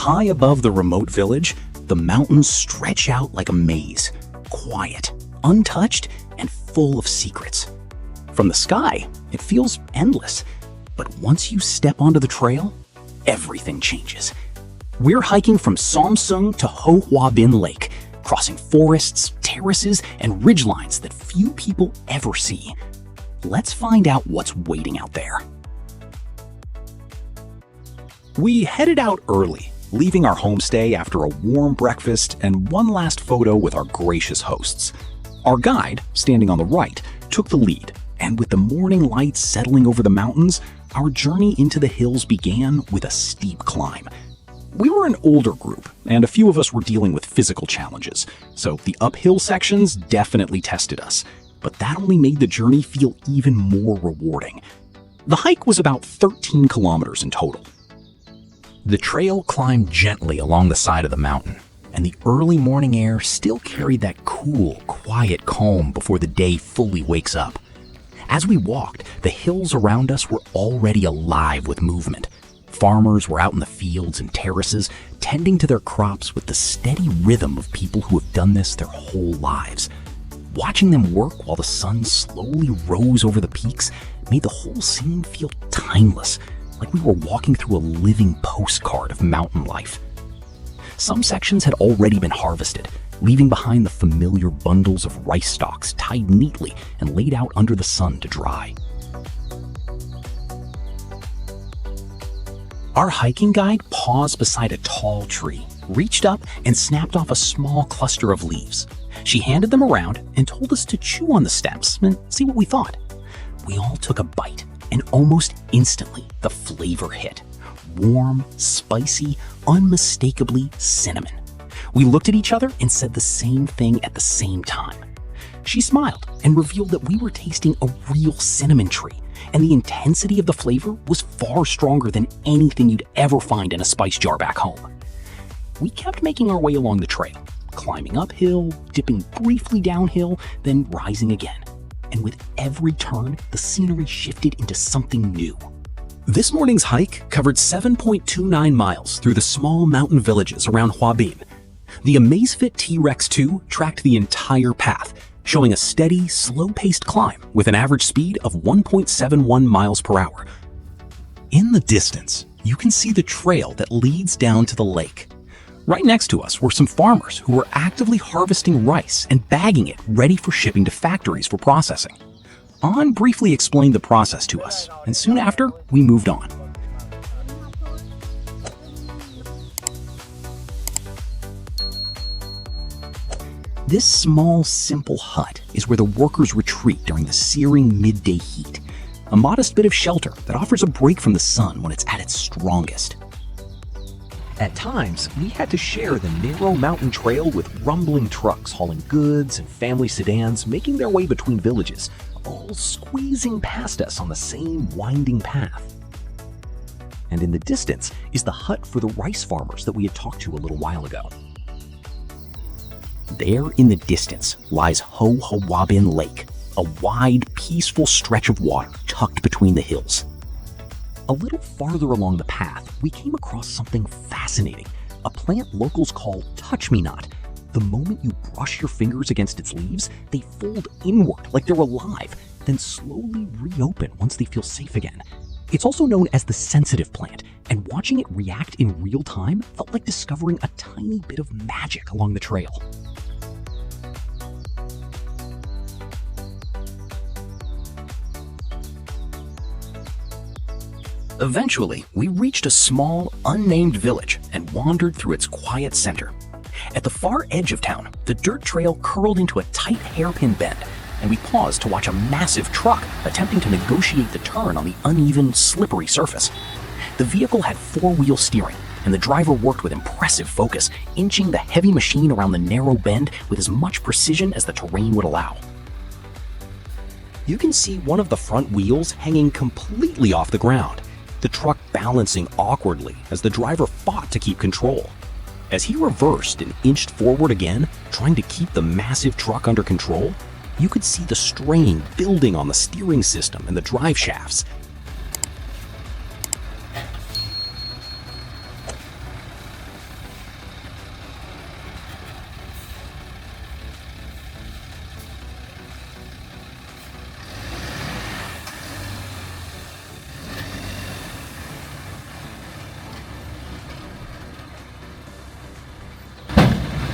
High above the remote village, the mountains stretch out like a maze, quiet, untouched, and full of secrets. From the sky, it feels endless, but once you step onto the trail, everything changes. We're hiking from Xóm Sủng to Hồ Hòa Bình Lake, crossing forests, terraces, and ridgelines that few people ever see. Let's find out what's waiting out there. We headed out early, leaving our homestay after a warm breakfast and one last photo with our gracious hosts. Our guide, standing on the right, took the lead, and with the morning light settling over the mountains, our journey into the hills began with a steep climb. We were an older group, and a few of us were dealing with physical challenges, so the uphill sections definitely tested us, but that only made the journey feel even more rewarding. The hike was about 13 kilometers in total. The trail climbed gently along the side of the mountain, and the early morning air still carried that cool, quiet calm before the day fully wakes up. As we walked, the hills around us were already alive with movement. Farmers were out in the fields and terraces, tending to their crops with the steady rhythm of people who have done this their whole lives. Watching them work while the sun slowly rose over the peaks made the whole scene feel timeless, like we were walking through a living postcard of mountain life. Some sections had already been harvested, leaving behind the familiar bundles of rice stalks tied neatly and laid out under the sun to dry. Our hiking guide paused beside a tall tree, reached up and snapped off a small cluster of leaves. She handed them around and told us to chew on the stems and see what we thought. We all took a bite, and almost instantly the flavor hit. Warm, spicy, unmistakably cinnamon. We looked at each other and said the same thing at the same time. She smiled and revealed that we were tasting a real cinnamon tree, and the intensity of the flavor was far stronger than anything you'd ever find in a spice jar back home. We kept making our way along the trail, climbing uphill, dipping briefly downhill, then rising again. And with every turn, the scenery shifted into something new. This morning's hike covered 7.29 miles through the small mountain villages around Hòa Bình. The Amazfit T-Rex 2 tracked the entire path, showing a steady, slow-paced climb with an average speed of 1.71 miles per hour. In the distance, you can see the trail that leads down to the lake. Right next to us were some farmers who were actively harvesting rice and bagging it ready for shipping to factories for processing. An briefly explained the process to us, and soon after, we moved on. This small, simple hut is where the workers retreat during the searing midday heat, a modest bit of shelter that offers a break from the sun when it's at its strongest. At times, we had to share the narrow mountain trail with rumbling trucks hauling goods and family sedans making their way between villages, all squeezing past us on the same winding path. And in the distance is the hut for the rice farmers that we had talked to a little while ago. There in the distance lies Hồ Hòa Bình Lake, a wide, peaceful stretch of water tucked between the hills. A little farther along the path, we came across something fascinating, a plant locals call touch-me-not. The moment you brush your fingers against its leaves, they fold inward like they're alive, then slowly reopen once they feel safe again. It's also known as the sensitive plant, and watching it react in real time felt like discovering a tiny bit of magic along the trail. Eventually, we reached a small, unnamed village and wandered through its quiet center. At the far edge of town, the dirt trail curled into a tight hairpin bend, and we paused to watch a massive truck attempting to negotiate the turn on the uneven, slippery surface. The vehicle had four-wheel steering, and the driver worked with impressive focus, inching the heavy machine around the narrow bend with as much precision as the terrain would allow. You can see one of the front wheels hanging completely off the ground, the truck balancing awkwardly as the driver fought to keep control. As he reversed and inched forward again, trying to keep the massive truck under control, you could see the strain building on the steering system and the drive shafts.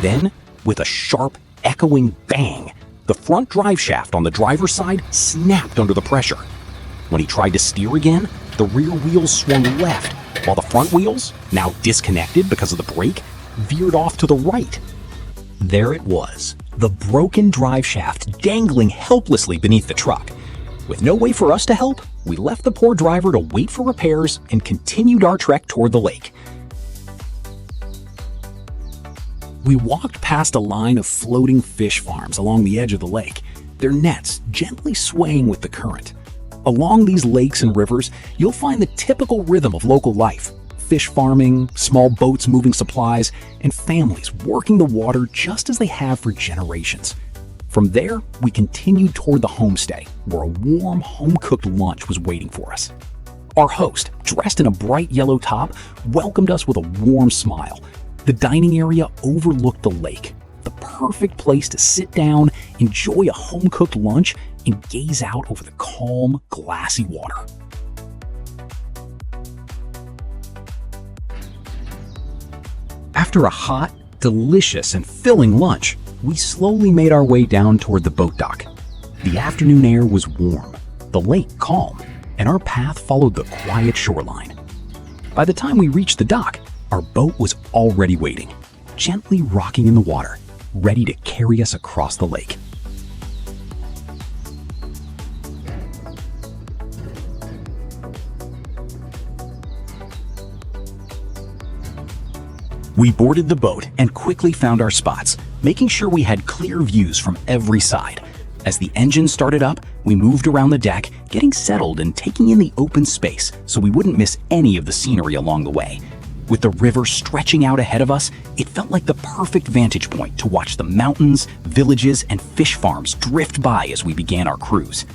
Then, with a sharp, echoing bang, the front drive shaft on the driver's side snapped under the pressure. When he tried to steer again, the rear wheels swung left, while the front wheels, now disconnected because of the brake, veered off to the right. There it was, the broken drive shaft dangling helplessly beneath the truck. With no way for us to help, we left the poor driver to wait for repairs and continued our trek toward the lake. We walked past a line of floating fish farms along the edge of the lake, their nets gently swaying with the current. Along these lakes and rivers, you'll find the typical rhythm of local life: fish farming, small boats moving supplies, and families working the water just as they have for generations. From there, we continued toward the homestay, where a warm, home-cooked lunch was waiting for us. Our host, dressed in a bright yellow top, welcomed us with a warm smile. The dining area overlooked the lake, the perfect place to sit down, enjoy a home-cooked lunch, and gaze out over the calm, glassy water. After a hot, delicious, and filling lunch, we slowly made our way down toward the boat dock. The afternoon air was warm, the lake calm, and our path followed the quiet shoreline. By the time we reached the dock, our boat was already waiting, gently rocking in the water, ready to carry us across the lake. We boarded the boat and quickly found our spots, making sure we had clear views from every side. As the engine started up, we moved around the deck, getting settled and taking in the open space so we wouldn't miss any of the scenery along the way. With the river stretching out ahead of us, it felt like the perfect vantage point to watch the mountains, villages, and fish farms drift by as we began our cruise.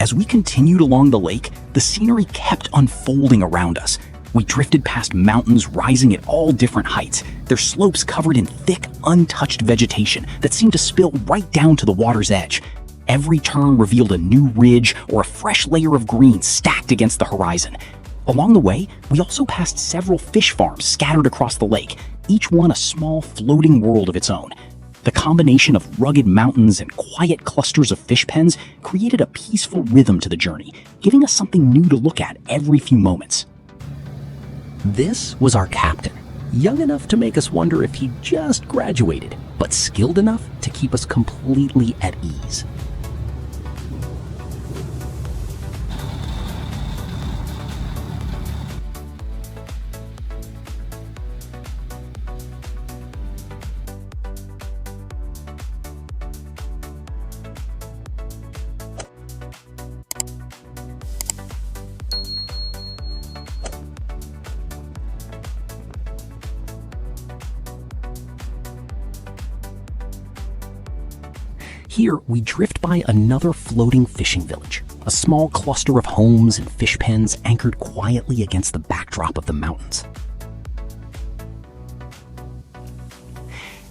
As we continued along the lake, the scenery kept unfolding around us. We drifted past mountains rising at all different heights, their slopes covered in thick, untouched vegetation that seemed to spill right down to the water's edge. Every turn revealed a new ridge or a fresh layer of green stacked against the horizon. Along the way, we also passed several fish farms scattered across the lake, each one a small floating world of its own. The combination of rugged mountains and quiet clusters of fish pens created a peaceful rhythm to the journey, giving us something new to look at every few moments. This was our captain, young enough to make us wonder if he'd just graduated, but skilled enough to keep us completely at ease. Here, we drift by another floating fishing village, a small cluster of homes and fish pens anchored quietly against the backdrop of the mountains.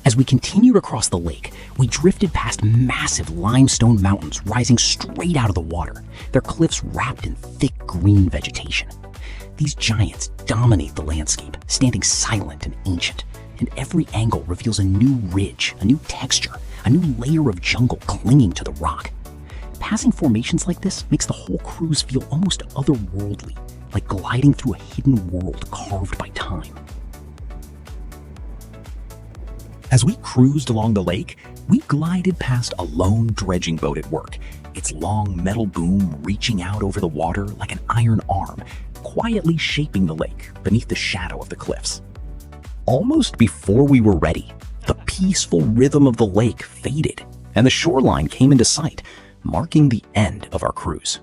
As we continued across the lake, we drifted past massive limestone mountains rising straight out of the water, their cliffs wrapped in thick green vegetation. These giants dominate the landscape, standing silent and ancient, and every angle reveals a new ridge, a new texture, a new layer of jungle clinging to the rock. Passing formations like this makes the whole cruise feel almost otherworldly, like gliding through a hidden world carved by time. As we cruised along the lake, we glided past a lone dredging boat at work, its long metal boom reaching out over the water like an iron arm, quietly shaping the lake beneath the shadow of the cliffs. Almost before we were ready, the peaceful rhythm of the lake faded, and the shoreline came into sight, marking the end of our cruise.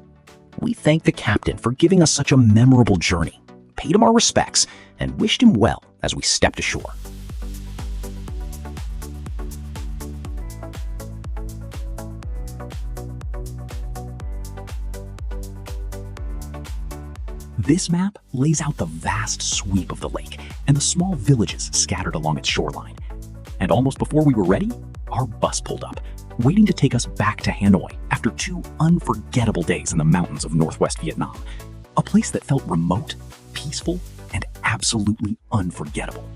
We thanked the captain for giving us such a memorable journey, paid him our respects, and wished him well as we stepped ashore. This map lays out the vast sweep of the lake and the small villages scattered along its shoreline. And almost before we were ready, our bus pulled up, waiting to take us back to Hanoi after 2 unforgettable days in the mountains of northwest Vietnam, a place that felt remote, peaceful, and absolutely unforgettable.